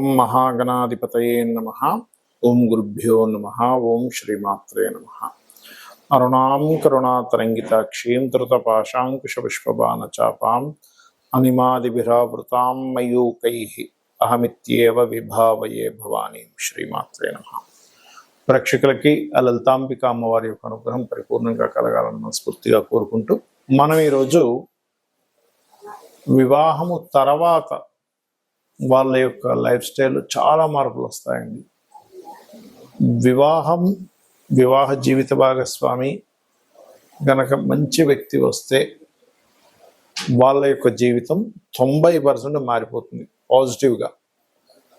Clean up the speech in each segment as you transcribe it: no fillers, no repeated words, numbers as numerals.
ఓం మహాగణాధిపతయే నమః. ఓం గురుభ్యో నమః. ఓం శ్రీమాత్రే నమః. అరుణాం కరుణాతరంగితాక్షీం ధృతపాశాంకుశపుష్పబాణచాపాం అనిమాదిభిరావృతాం మయూకైః అహమిత్యేవ విభావయే భవానీ. శ్రీమాత్రే నమః. ప్రేక్షకులకి ఆ లలితాంబిక అమ్మవారి యొక్క అనుగ్రహం పరిపూర్ణంగా కలగాలని మనస్ఫూర్తిగా కోరుకుంటూ మనం ఈరోజు వివాహము తర్వాత వాళ్ళ యొక్క లైఫ్ స్టైల్ చాలా మార్పులు వస్తాయండి. వివాహ జీవిత భాగస్వామి గనక మంచి వ్యక్తి వస్తే వాళ్ళ యొక్క జీవితం 90% మారిపోతుంది పాజిటివ్గా.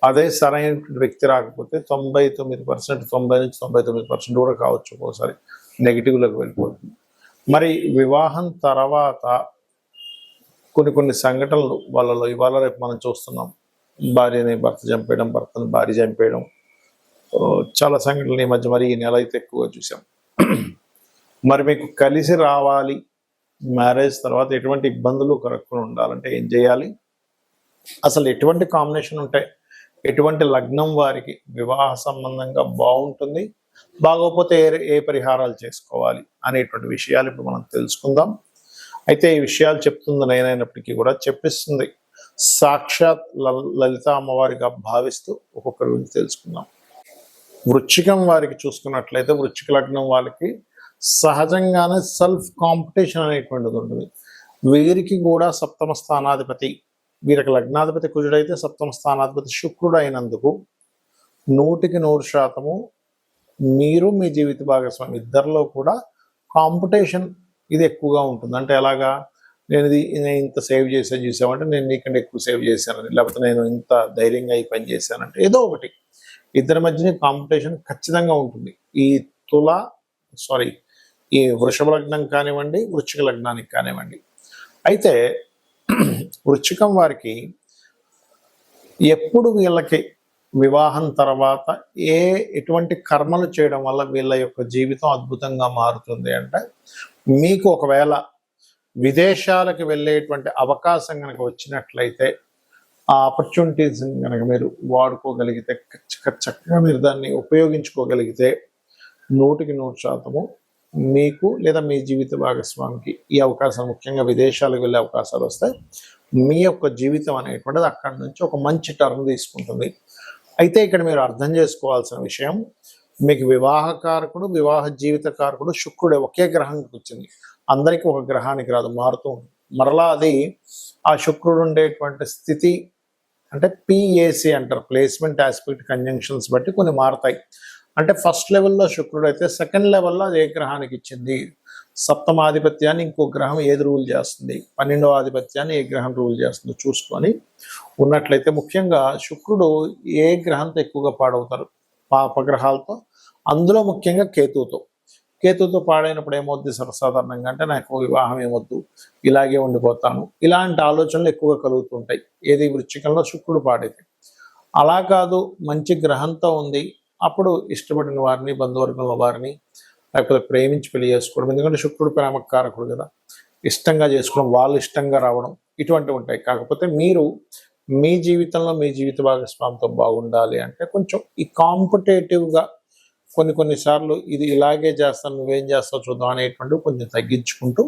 అదే సరైన వ్యక్తి రాకపోతే 99%, 90 నుంచి 99% కూడా కావచ్చు, ఒక్కోసారి నెగిటివ్లోకి వెళ్ళిపోతుంది. మరి వివాహం తర్వాత కొన్ని సంఘటనలు వాళ్ళలో ఇవాళ రేపు మనం చూస్తున్నాం. భార్యని భర్త చంపేయడం, భర్తను భార్య చంపేయడం, చాలా సంఘటనలు ఈ మధ్య మరి ఈ నెల అయితే ఎక్కువగా చూసాం. మరి మీకు కలిసి రావాలి, మ్యారేజ్ తర్వాత ఎటువంటి ఇబ్బందులు కలగకుండా ఉండాలంటే ఏం చేయాలి, అసలు ఎటువంటి కాంబినేషన్ ఉంటాయి, ఎటువంటి లగ్నం వారికి వివాహ సంబంధంగా బాగుంటుంది, బాగోకపోతే ఏ పరిహారాలు చేసుకోవాలి అనేటువంటి విషయాలు ఇప్పుడు మనం తెలుసుకుందాం. అయితే ఈ విషయాలు చెప్తుంది నేనైనప్పటికీ కూడా చెప్పిస్తుంది సాక్షాత్ లలిత అమ్మవారిగా భావిస్తూ ఒక్కొక్కరి గురించి తెలుసుకుందాం. వృశ్చికం వారికి చూసుకున్నట్లయితే వృశ్చిక లగ్నం వాళ్ళకి సహజంగానే సెల్ఫ్ కాంపిటీషన్ అనేటువంటిది ఉంటుంది. వీరికి కూడా సప్తమ స్థానాధిపతి, వీరికి లగ్నాధిపతి కుజుడైతే సప్తమ స్థానాధిపతి శుక్రుడు అయినందుకు 100% మీరు మీ జీవిత భాగస్వామి ఇద్దరిలో కూడా కాంపిటీషన్ ఇది ఎక్కువగా ఉంటుంది. అంటే ఎలాగా, నేను ఇంత సేవ్ చేశాను చూసామంటే నేను నీకంటే ఎక్కువ సేవ్ చేశానని, లేకపోతే నేను ఇంత ధైర్యంగా ఈ పని చేశానంటే ఏదో ఒకటి ఇద్దరి మధ్యన కాంపిటీషన్ ఖచ్చితంగా ఉంటుంది. ఈ వృషభ లగ్నం కానివ్వండి, వృశ్చిక లగ్నానికి కానివ్వండి. అయితే వృశ్చికం వారికి ఎప్పుడు వీళ్ళకి వివాహం తర్వాత ఎటువంటి కర్మలు చేయడం వల్ల వీళ్ళ యొక్క జీవితం అద్భుతంగా మారుతుంది అంటే, మీకు ఒకవేళ విదేశాలకు వెళ్ళేటువంటి అవకాశం కనుక వచ్చినట్లయితే ఆ ఆపర్చునిటీస్ కనుక మీరు వాడుకోగలిగితే, చక్కగా మీరు దాన్ని ఉపయోగించుకోగలిగితే 100% మీకు లేదా మీ జీవిత భాగస్వామికి ఈ అవకాశం, ముఖ్యంగా విదేశాలకు వెళ్ళే అవకాశాలు వస్తాయి. మీ యొక్క జీవితం అనేటువంటిది అక్కడి నుంచి ఒక మంచి టర్న్ తీసుకుంటుంది. అయితే ఇక్కడ మీరు అర్థం చేసుకోవాల్సిన విషయం, మీకు వివాహకారకుడు, వివాహ జీవిత కారకుడు శుక్రుడే ఒకే గ్రహానికి వచ్చింది. అందరికీ ఒక గ్రహానికి రాదు, మారుతూ ఉంటుంది. మరలా అది ఆ శుక్రుడు ఉండేటువంటి స్థితి అంటే PAC అంటారు, ప్లేస్మెంట్ ఆస్పెక్ట్ కంజంక్షన్స్ బట్టి కొన్ని మారుతాయి. అంటే ఫస్ట్ లెవెల్లో శుక్రుడు అయితే సెకండ్ లెవెల్లో అది ఏ గ్రహానికి ఇచ్చింది, సప్తమాధిపత్యాన్ని ఇంకో గ్రహం ఏది రూల్ చేస్తుంది, 12వ ఆధిపత్యాన్ని ఏ గ్రహం రూల్ చేస్తుందో చూసుకొని ఉన్నట్లయితే, ముఖ్యంగా శుక్రుడు ఏ గ్రహంతో ఎక్కువగా పాడవుతారు, పాపగ్రహాలతో, అందులో ముఖ్యంగా కేతువుతో పాడైనప్పుడు ఏమవుద్ది సర్వసాధారణంగా అంటే, నాకు వివాహం ఏమొద్దు, ఇలాగే ఉండిపోతాను, ఇలాంటి ఆలోచనలు ఎక్కువగా కలుగుతుంటాయి. ఏది వృశ్చికంలో శుక్రుడు పాడైతే. అలా కాదు, మంచి గ్రహంతో ఉంది, అప్పుడు ఇష్టపడిన వారిని, బంధువర్గంలో వారిని, లేకపోతే ప్రేమించి పెళ్లి చేసుకోవడం, ఎందుకంటే శుక్రుడు ప్రేమకారకుడు కదా, ఇష్టంగా చేసుకోవడం, వాళ్ళు ఇష్టంగా రావడం, ఇటువంటివి ఉంటాయి. కాకపోతే మీరు మీ జీవితంలో మీ జీవిత భాగస్వామితో బాగుండాలి అంటే కొంచెం ఈ కాంపిటేటివ్గా కొన్నిసార్లు ఇది ఇలాగే చేస్తాను, నువ్వేం చేస్తావు చూద్దాం అనేటువంటివి కొంచెం తగ్గించుకుంటూ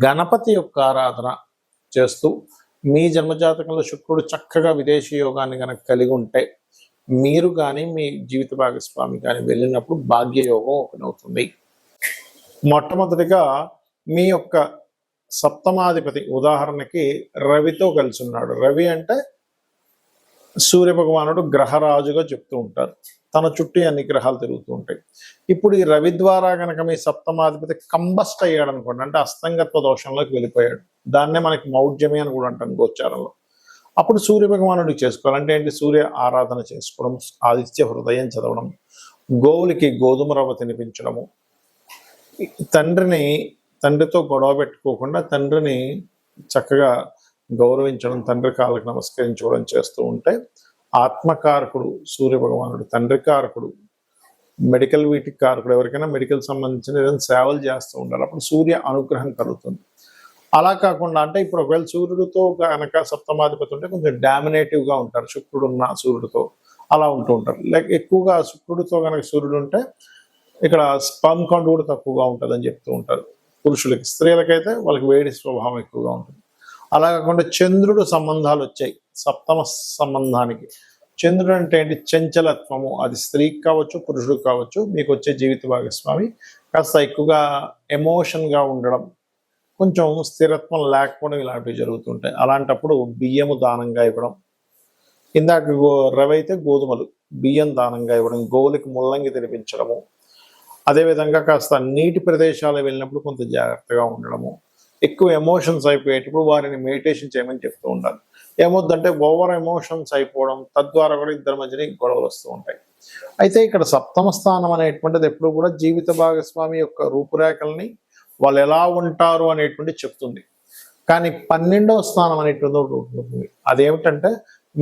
గణపతి యొక్క ఆరాధన చేస్తూ, మీ జన్మజాతకంలో శుక్రుడు చక్కగా విదేశీ యోగాన్ని కనుక కలిగి ఉంటే మీరు కానీ మీ జీవిత భాగస్వామి కానీ వెళ్ళినప్పుడు భాగ్యయోగం ఓపెన్ అవుతుంది. మొట్టమొదటిగా మీ యొక్క సప్తమాధిపతి ఉదాహరణకి రవితో కలిసి ఉన్నాడు. రవి అంటే సూర్య భగవానుడు గ్రహరాజుగా చెప్తూ ఉంటారు, తన చుట్టూ అన్ని గ్రహాలు తిరుగుతూ ఉంటాయి. ఇప్పుడు ఈ రవి ద్వారా కనుక మీ సప్తమాధిపతి కంబస్ట్ అయ్యాడు అనుకోండి, అంటే అస్తంగత్వ దోషంలోకి వెళ్ళిపోయాడు, దాన్నే మనకి మౌఢ్యమి అని కూడా అంటాం గోచారంలో. అప్పుడు సూర్య భగవానుడికి చేసుకోవాలంటే ఏంటి, సూర్య ఆరాధన చేసుకోవడం, ఆదిత్య హృదయం చదవడం, గోవులకి గోధుమ రవ్వ తినిపించడము, తండ్రితో గొడవ పెట్టుకోకుండా తండ్రిని చక్కగా గౌరవించడం, తండ్రి కాళ్ళకి నమస్కరించుకోవడం చేస్తూ ఉంటే ఆత్మకారకుడు సూర్య భగవానుడు, తండ్రి కారకుడు, మెడికల్ వీటికి కారకుడు, ఎవరికైనా మెడికల్ సంబంధించిన ఏదైనా సేవలు చేస్తూ ఉండాలి, అప్పుడు సూర్య అనుగ్రహం కలుగుతుంది. అలా కాకుండా అంటే ఇప్పుడు ఒకవేళ సూర్యుడితో కనుక సప్తమాధిపతి ఉంటే కొంచెం డామినేటివ్గా ఉంటారు, శుక్రుడు ఉన్న సూర్యుడితో అలా ఉంటూ ఉంటారు. లైక్ ఎక్కువగా శుక్రుడితో కనుక సూర్యుడు ఉంటే ఇక్కడ స్పర్మ్ కౌంట్ కూడా తక్కువగా ఉంటుందని చెప్తూ ఉంటారు పురుషులకి. స్త్రీలకైతే వాళ్ళకి వేడి స్వభావం ఎక్కువగా ఉంటుంది. అలా కాకుండా చంద్రుడు సంబంధాలు వచ్చాయి సప్తమ సంబంధానికి. చంద్రుడు అంటే ఏంటి? చంచలత్వము. అది స్త్రీకి కావచ్చు, పురుషుడికి కావచ్చు. మీకు వచ్చే జీవిత భాగస్వామి కాస్త ఎక్కువగా ఎమోషన్గా ఉండడం, కొంచెం స్థిరత్వం లేకపోవడం ఇలాంటివి జరుగుతుంటాయి. అలాంటప్పుడు బియ్యము దానంగా ఇవ్వడం, ఇందాక రవి అయితే గోధుమలు, బియ్యం దానంగా ఇవ్వడం, గోవులకి ముల్లంగి తినిపించడము, అదేవిధంగా కాస్త నీటి ప్రదేశాలు వెళ్ళినప్పుడు కొంత జాగ్రత్తగా ఉండడము, ఎక్కువ ఎమోషన్స్ అయిపోయేటప్పుడు వారిని మెడిటేషన్ చేయమని చెప్తూ ఉండాలి. ఏమవుద్దంటే ఓవర్ ఎమోషన్స్ అయిపోవడం, తద్వారా కూడా ఇద్దరి మధ్యన గొడవలు వస్తూ ఉంటాయి. అయితే ఇక్కడ సప్తమ స్థానం అనేటువంటిది ఎప్పుడు కూడా జీవిత భాగస్వామి యొక్క రూపురేఖల్ని, వాళ్ళు ఎలా ఉంటారు అనేటువంటి చెప్తుంది. కానీ 12వ స్థానం అనేటువంటి ఉంటుంది. అదేమిటంటే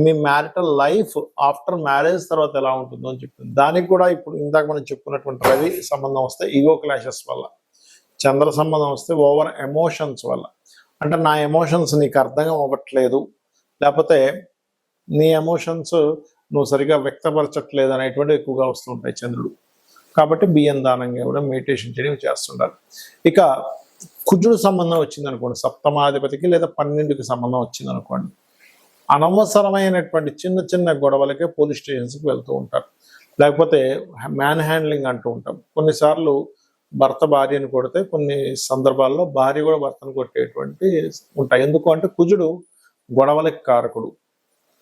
మీ మ్యారిటల్ లైఫ్ ఆఫ్టర్ మ్యారేజ్ తర్వాత ఎలా ఉంటుందో అని చెప్తుంది. దానికి కూడా ఇప్పుడు ఇందాక మనం చెప్పుకున్నటువంటి రవి సంబంధం వస్తే ఈగో క్లాషెస్ వల్ల, చంద్ర సంబంధం వస్తే ఓవర్ ఎమోషన్స్ వల్ల, అంటే నా ఎమోషన్స్ నీకు అర్థం అవ్వట్లేదు, లేకపోతే నీ ఎమోషన్స్ నువ్వు సరిగా వ్యక్తపరచట్లేదు అనేటువంటి ఎక్కువగా వస్తుంటాయి చంద్రుడు. కాబట్టి బియ్యం దానంగా ఇవ్వడం, మెడిటేషన్ చేయడం చేస్తుండాలి. ఇక కుజుడు సంబంధం వచ్చిందనుకోండి సప్తమాధిపతికి, లేదా 12కి సంబంధం వచ్చిందనుకోండి, అనవసరమైనటువంటి చిన్న చిన్న గొడవలకే పోలీస్ స్టేషన్స్కి వెళ్తూ ఉంటారు. లేకపోతే మ్యాన్ హ్యాండ్లింగ్ అంటూ ఉంటాం. కొన్నిసార్లు భర్త భార్యను కొడితే కొన్ని సందర్భాల్లో భార్య కూడా భర్తను కొట్టేటువంటి ఉంటాయి. ఎందుకు అంటే కుజుడు గొడవలకి కారకుడు,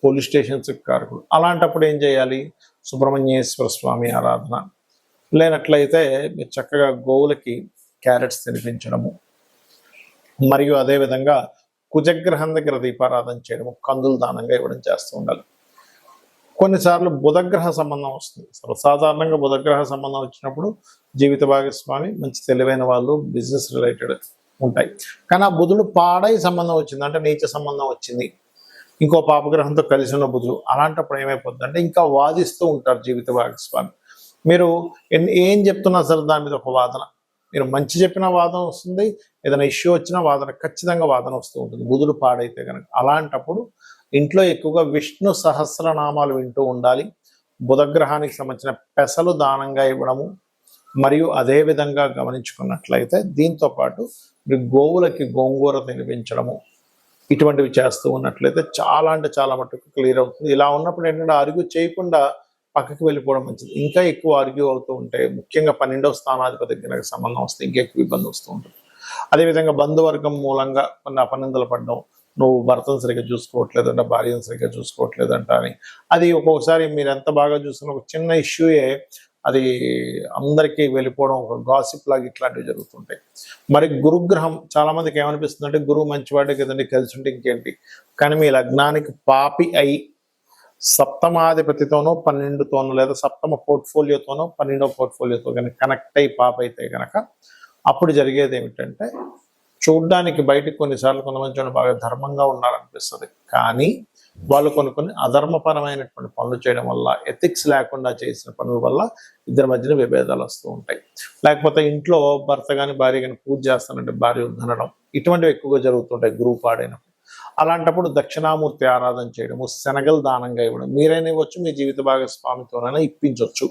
పోలీస్ స్టేషన్స్కి కారకుడు. అలాంటప్పుడు ఏం చేయాలి? సుబ్రహ్మణ్యేశ్వర స్వామి ఆరాధన, లేనట్లయితే మీరు చక్కగా గోవులకి క్యారెట్స్ తినిపించడము, మరియు అదేవిధంగా కుజగ్రహం దగ్గర దీపారాధన చేయడము, కందులు దానంగా ఇవ్వడం చేస్తూ ఉండాలి. కొన్నిసార్లు బుధగ్రహ సంబంధం వస్తుంది. సర్వసాధారణంగా బుధగ్రహ సంబంధం వచ్చినప్పుడు జీవిత భాగస్వామి మంచి తెలివైన వాళ్ళు, బిజినెస్ రిలేటెడ్ ఉంటాయి. కానీ ఆ బుధుడు పాడై సంబంధం వచ్చింది, అంటే నీచ సంబంధం వచ్చింది, ఇంకో పాపగ్రహంతో కలిసి ఉన్న బుధుడు, అలాంటప్పుడు ఏమైపోతుంది అంటే ఇంకా వాదిస్తూ ఉంటారు జీవిత భాగస్వామి. మీరు ఏం చెప్తున్నా సరే దాని మీద ఒక వాదన, మీరు మంచి చెప్పిన వాదన వస్తుంది, ఏదైనా ఇష్యూ వచ్చినా వాదన, ఖచ్చితంగా వాదన వస్తూ ఉంటుంది బుధుడు పాడైతే కనుక. అలాంటప్పుడు ఇంట్లో ఎక్కువగా విష్ణు సహస్రనామాలు వింటూ ఉండాలి. బుధగ్రహానికి సంబంధించిన పెసలు దానంగా ఇవ్వడము, మరియు అదేవిధంగా గమనించుకున్నట్లయితే దీంతో పాటు మీరు గోవులకి గోంగూర తినిపించడము, ఇటువంటివి చేస్తూ ఉన్నట్లయితే చాలా అంటే చాలా మట్టుకు క్లియర్ అవుతుంది. ఇలా ఉన్నప్పుడు ఏంటంటే ఆర్గ్యూ చేయకుండా పక్కకి వెళ్ళిపోవడం మంచిది. ఇంకా ఎక్కువ ఆర్గ్యూ అవుతూ ఉంటే, ముఖ్యంగా 12వ స్థానాధిపతి దగ్గర సంబంధం వస్తే ఇంకా ఎక్కువ ఇబ్బంది వస్తూ ఉంటుంది. అదేవిధంగా బంధువర్గం మూలంగా కొన్ని అపనిందలు పడడం, నువ్వు భర్తను సరిగ్గా చూసుకోవట్లేదంట, భార్యను సరిగ్గా చూసుకోవట్లేదంట అని. అది ఒక్కొక్కసారి మీరు ఎంత బాగా చూస్తున్నా ఒక చిన్న ఇష్యూయే అది అందరికీ వెళ్ళిపోవడం, ఒక గాసిప్ లాగా ఇట్లాంటివి జరుగుతుంటాయి. మరి గురుగ్రహం చాలా మందికి ఏమనిపిస్తుంది అంటే గురువు మంచివాడే కదండి, కలిసి ఉంటే ఇంకేంటి. కానీ మీ లగ్నానికి పాపి అయి సప్తమాధిపతితోనో 12తోనో, లేదా సప్తమ పోర్ట్ఫోలియోతోనో 12వ పోర్ట్ఫోలియోతో కనుక కనెక్ట్ అయ్యి పాప అయితే కనుక అప్పుడు జరిగేది ఏమిటంటే, చూడ్డానికి బయటకు కొన్నిసార్లు కొంతమంది బాగా ధర్మంగా ఉన్నారనిపిస్తుంది, కానీ వాళ్ళు కొన్ని అధర్మపరమైనటువంటి పనులు చేయడం వల్ల, ఎథిక్స్ లేకుండా చేసిన పనుల వల్ల ఇద్దరి మధ్యన విభేదాలు వస్తూ ఉంటాయి. లేకపోతే ఇంట్లో భర్త కానీ భార్య కానీ పూజ చేస్తానంటే భార్య వద్దనడం, ఇటువంటివి ఎక్కువగా జరుగుతుంటాయి గురువు పాడైనప్పుడు. అలాంటప్పుడు దక్షిణామూర్తి ఆరాధన చేయడము, శనగలు దానంగా ఇవ్వడం, మీరైనా ఇవ్వచ్చు, మీ జీవిత భాగస్వామితోనైనా ఇప్పించవచ్చు.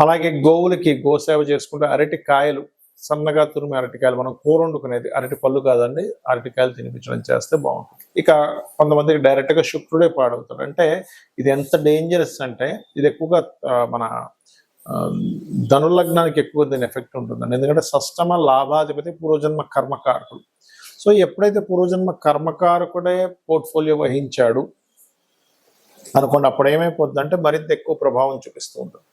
అలాగే గోవులకి గోసేవ చేసుకుంటే అరటికాయలు, సన్నగా తురిమి అరటికాయలు, మనం కూర వండుకునేది అరటి పళ్ళు కాదండి, అరటికాయలు తినిపించడం చేస్తే బాగుంటుంది. ఇక కొంతమందికి డైరెక్ట్గా శుక్రుడే పాడవుతాడు. అంటే ఇది ఎంత డేంజరస్ అంటే, ఇది ఎక్కువగా మన ధనులగ్నానికి ఎక్కువ దీని ఎఫెక్ట్ ఉంటుందండి. ఎందుకంటే షష్టమ లాభాధిపతి పూర్వజన్మ కర్మకారకుడు. సో ఎప్పుడైతే పూర్వజన్మ కర్మకారకుడే పోర్ట్ఫోలియో వహించాడు అనుకోండి, అప్పుడు ఏమైపోతుంది అంటే మరింత ఎక్కువ ప్రభావం చూపిస్తూ ఉంటుంది.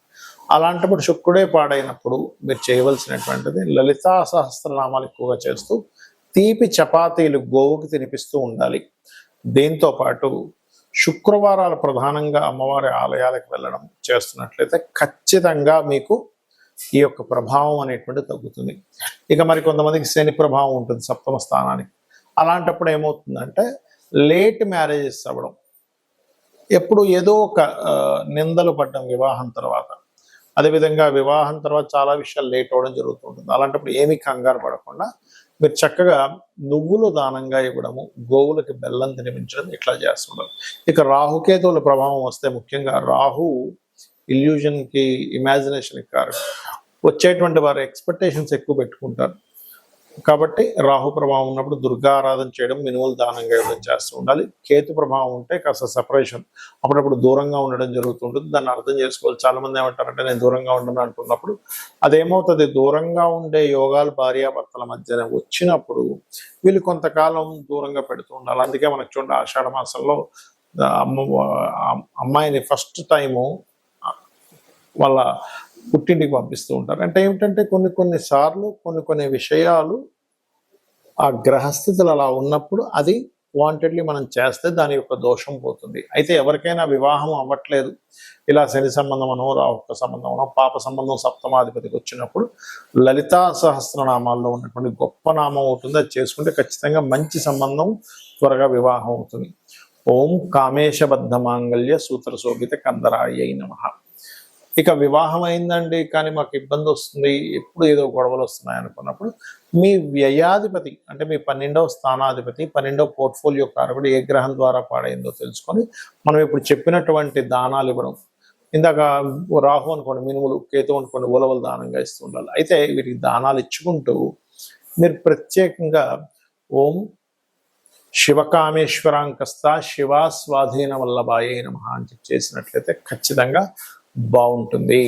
అలాంటప్పుడు శుక్రుడే పాడైనప్పుడు మీరు చేయవలసినటువంటిది లలితా సహస్రనామాలు ఎక్కువగా చేస్తూ తీపి చపాతీలు గోవుకి తినిపిస్తూ ఉండాలి. దీంతో పాటు శుక్రవారాలు ప్రధానంగా అమ్మవారి ఆలయాలకు వెళ్ళడం చేస్తున్నట్లయితే ఖచ్చితంగా మీకు ఈ యొక్క ప్రభావం అనేటువంటి తగ్గుతుంది. ఇక మరి కొంతమందికి శని ప్రభావం ఉంటుంది సప్తమ స్థానానికి. అలాంటప్పుడు ఏమవుతుందంటే లేట్ మ్యారేజెస్ అవ్వడం, ఎప్పుడు ఏదో ఒక నిందలు పడ్డం వివాహం తర్వాత, అదేవిధంగా వివాహం తర్వాత చాలా విషయాలు లేట్ అవ్వడం జరుగుతుంటుంది. అలాంటప్పుడు ఏమీ కంగారు పడకుండా మీరు చక్కగా నువ్వులు దానంగా ఇవ్వడము, గోవులకి బెల్లం తినిపించడం ఇట్లా చేస్తుండాలి. ఇక రాహుకేతువుల ప్రభావం వస్తే ముఖ్యంగా రాహు ఇల్యూజన్కి, ఇమాజినేషన్కి కారణం. వచ్చేటువంటి వారు ఎక్స్పెక్టేషన్స్ ఎక్కువ పెట్టుకుంటారు. కాబట్టి రాహు ప్రభావం ఉన్నప్పుడు దుర్గా ఆరాధన చేయడం, మినుములు దానంగా ఇవ్వడం చేస్తూ ఉండాలి. కేతు ప్రభావం ఉంటే కాస్త సెపరేషన్, అప్పుడప్పుడు దూరంగా ఉండడం జరుగుతుంటుంది. దాన్ని అర్థం చేసుకోవాలి. చాలా మంది ఏమంటారంటే నేను దూరంగా ఉండను అంటున్నప్పుడు అదేమవుతుంది, దూరంగా ఉండే యోగాలు భార్యాభర్తల మధ్యన వచ్చినప్పుడు వీళ్ళు కొంతకాలం దూరంగా పెడుతూ ఉండాలి. అందుకే మనకు చూడండి ఆషాఢ మాసంలో అమ్మాయిని ఫస్ట్ టైము వాళ్ళ పుట్టింటికి పంపిస్తూ ఉంటారు. అంటే ఏమిటంటే కొన్ని సార్లు కొన్ని విషయాలు ఆ గ్రహస్థితులు అలా ఉన్నప్పుడు అది వాంటెడ్లీ మనం చేస్తే దాని యొక్క దోషం పోతుంది. అయితే ఎవరికైనా వివాహం అవ్వట్లేదు, ఇలా శని సంబంధం అనో, రాహుక సంబంధం అనో, పాప సంబంధం సప్తమాధిపతికి వచ్చినప్పుడు లలితా సహస్రనామాల్లో ఉన్నటువంటి గొప్ప నామం అవుతుంది. అది చేసుకుంటే ఖచ్చితంగా మంచి సంబంధం, త్వరగా వివాహం అవుతుంది. ఓం కామేశబద్ధ మాంగళ్య సూత్ర శోభిత కందరాయ నమః. ఇక వివాహం అయిందండి కానీ మాకు ఇబ్బంది వస్తుంది, ఎప్పుడు ఏదో గొడవలు వస్తున్నాయి అనుకున్నప్పుడు మీ వ్యయాధిపతి అంటే మీ 12వ స్థానాధిపతి, 12వ పోర్ట్ఫోలియో కారకుడు ఏ గ్రహం ద్వారా పాడైందో తెలుసుకొని మనం ఇప్పుడు చెప్పినటువంటి దానాలు ఇవ్వడం. ఇందాక రాహు అనుకోండి మినుములు, కేతు అనుకోండి ఉలవలు దానంగా ఇస్తూ ఉండాలి. అయితే వీటికి దానాలు ఇచ్చుకుంటూ మీరు ప్రత్యేకంగా ఓం శివకామేశ్వరాంకస్త శివా స్వాధీన వల్లభాయే నమః అని చేసినట్లయితే ఖచ్చితంగా బాగుంటుంది.